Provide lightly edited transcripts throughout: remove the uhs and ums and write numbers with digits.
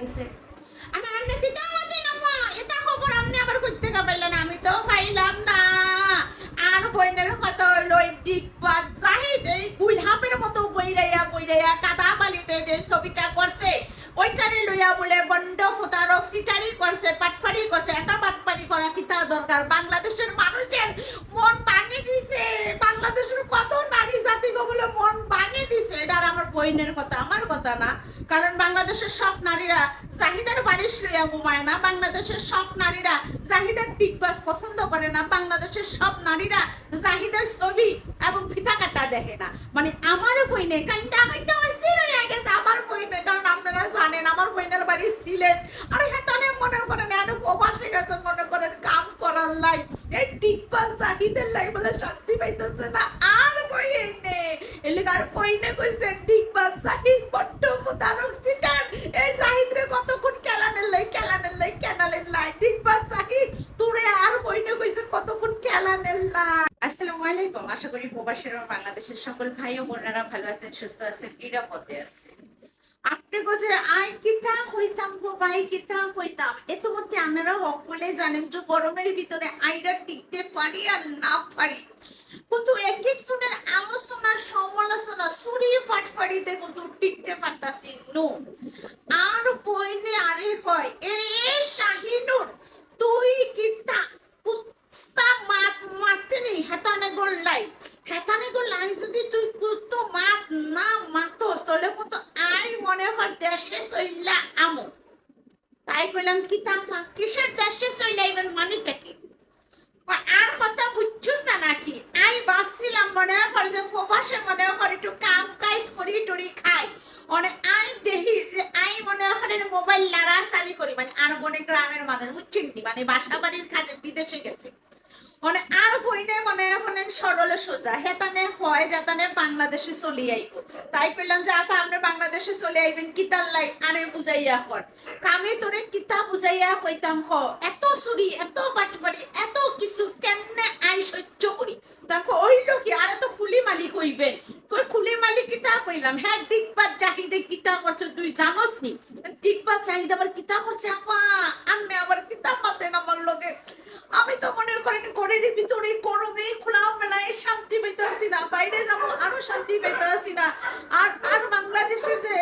দিছে। আমি আন্নে কি দাওয়াতে না মা এটা খবর আমনে আবার কইতে পাইলেন আমি তো পাইলাম না। আর বইনের কথা হইলো ডিগবাজ জাহিদ এই গুইহাপের মতো বইরাইয়া কাদা বালিতে যে ছবিটা করছে ওইটারে লইয়া বলে বন্ড ফুতারক সিটারি করছে পাটফারি করছে। এটা পাটফারি করা কিতা দরকার? বাংলাদেশের মানুষের মন ভাঙে দিছে। বাংলাদেশের কত নারী জাতি বলে মন ভাঙে দিছে। এটা আমার বইনের কথা, আমার কথা না। কারণ বাংলাদেশের সব নারীরা জাহিদের বারিশ লইয়া ঘুমায় না। বাংলাদেশের সব নারীরা জাহিদের ডিগবাজ পছন্দ করে না। বাংলাদেশের সব নারীরা জাহিদের ছবি এবং ফিতা কাটা দেখে না। মানে আমার বইনে কাইন্ডা কাইন্ডা অস্থির হয়ে গেছে আমার বইনে। কারণ আপনারা জানেন আমার বইনের বাড়ি সিলেট। আর হেতনে মনে করেন এত প্রবাসী গেছে মনে করেন কাম করার লাই এই ডিগবাজ জাহিদের লাই বলে শান্তি পাইতেছে না। আর বইনে এলাকার বইনে কইছে ডিগবাজ জাহিদ বড্ড ফুতারক সিটার। এই জাহিদরে কতক্ষণ কেলানের লাই ডিগবাজ জাহিদ তোরে আর বইনে কইছে কতক্ষণ কেলানের লাই। আসসালামু আলাইকুম। আশা করি প্রবাসীরা বাংলাদেশের সকল ভাই ও বোনেরা ভালো আছেন, সুস্থ আছেন, নিরাপদে আছেন। আপনি যে আই কিতা হইতাম গো ভাই কিতা হইতাম এত মধ্যে আপনারা সকলে জানেন যে গরমের ভিতরে আইরা টিকতে পারি আর না পারি। কিন্তু এক এক জনের আলোচনা সমালোচনা সুরিয়ে ফাটফাড়িতে কিন্তু টিকতে পারতাছি নো। আর বইনে আরে হয় এ শাহিনুর তুই কিতা কুস্তা মারতে নেই হেতানে গোল্লাই যদি তুই কুতো মাত না মাতস তাহলে কত আই মনে কর দেশে চইলা আমো। তাই কইলাম কিতা কিসের দেশে চইলা এবার মানেটা কি? আর কথা বুঝছস না নাকি? আই ভাবছিলাম মনে হয় যে প্রবাসে মনে হয় একটু কাম কাজ করি টরি খাই। অনেক আই দেখি যে আই মনে হয় মোবাইল লাড়াচাড়ি করি। মানে আর বনে গ্রামের মানুষ বুঝছেন নি মানে বাসা বাড়ির কাজে বিদেশে গেছে। মানে আর বইনে মনে এখন সরলে সোজা হেতানে হয় যাতানে বাংলাদেশে চলে আইব। তাই কইলাম যে আপা আমরা বাংলাদেশে চলে আইবেন কিতার লাই আরে বুঝাইয়া কর। আমি তোরে কিতা বুঝাইয়া কইতাম খ এত চুরি এত বাটবাড়ি এত কিছু কেমনে আই সহ্য করি। দেখো ওইলো কি আর এত খুলি মালিক হইবেন কই খুলি মালিক কিতা কইলাম। হ্যাঁ ডিগবাজ জাহিদে কিতা করছে তুই জানোস নি? ডিগবাজ জাহিদ আবার কিতা করছে আপা আন্নে আবার কিতা পাতেন আমার লগে। আমি তো মনে করেন ঘরের ভিতরে গরমে খোলা মেলায় শান্তি পেতে না, বাইরে যাবো আরো শান্তি পেতে না। আর বাংলাদেশের যে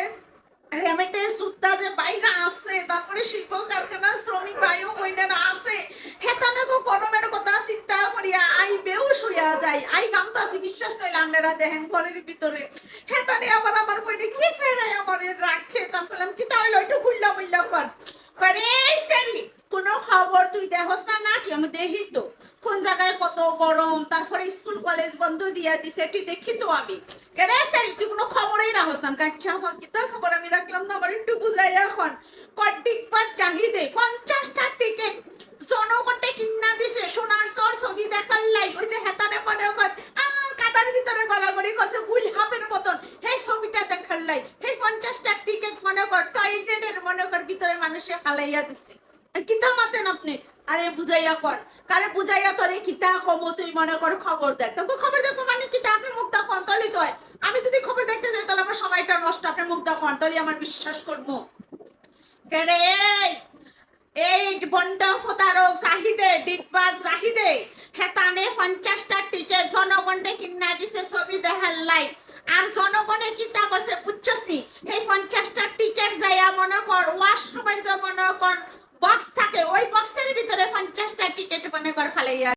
রেমেটে সুত্তা যে বাইরে আছে তারপরে শিল্প কারখানা শ্রমিক ভাই ও বোনেরা আছে হেতানে গো গরমের কথা চিন্তা করিয়া আই বেউস হইয়া যায়। আই গামতাছি বিশ্বাস নইলে আপনারা দেখেন ঘরের ভিতরে হেতানে আবার আমার বইনে কি ফেরাই আমার রাখে। তা বললাম কি তাহলে একটু খুললা বললা কর করে সেলি কোনো খবর তুই দেখস না নাকি? আমি দেখি তো কোন জায়গায় কত গরম, তারপরে স্কুল কলেজ বন্ধ দিয়া দিছে তুই দেখি তো আমি কেরে সেলি তুই কোনো খবরই রাখস না। কাচ্চা কিতা খবর আমি রাখলাম না আবার একটু বুঝাই এখন। ডিগবাজ জাহিদে 50টা টিকেট জনগণে কিনা দিছে সোনার চর ছবি দেখার লাই। ওই যে হেতানে মনে কর কাদার ভিতরে গড়াগড়ি করছে গুইহাপের মতন সেই ছবিটা দেখার লাই। সেই 50টা টিকেট মনে কর টয়লেটের মনে কর ভিতরে মানুষে হালাইয়া দিছে। কিতা মাতেন আপনি? আরে বুঝাইয়া কর কারে বুঝাইয়া তোরে কিতা খবর তুই মনে কর খবর দেখ। তো খবর দেখবো মানে কিতা আপনি মুখটা কন্তলি তো হয়। আমি যদি খবর দেখতে যাই তাহলে আমার সময়টা নষ্ট। আপনি মুখটা কন্তলি আমার বিশ্বাস করবো কেরে এই বন্ড ফতারক জাহিদে ডিগবাজ জাহিদে হেতানে 50টা টিকেট জনগণে কিনা দিছে ছবি দেখার লাই। আর জনগণে কিতা করছে বুঝছস নি? এই 50টা টিকেট যাইয়া মনে কর ওয়াশরুমের যে মনে কর বক্স থাকে ওই বক্সের ভিতরে 50টা টিকেট মনে কর ফালাইয়া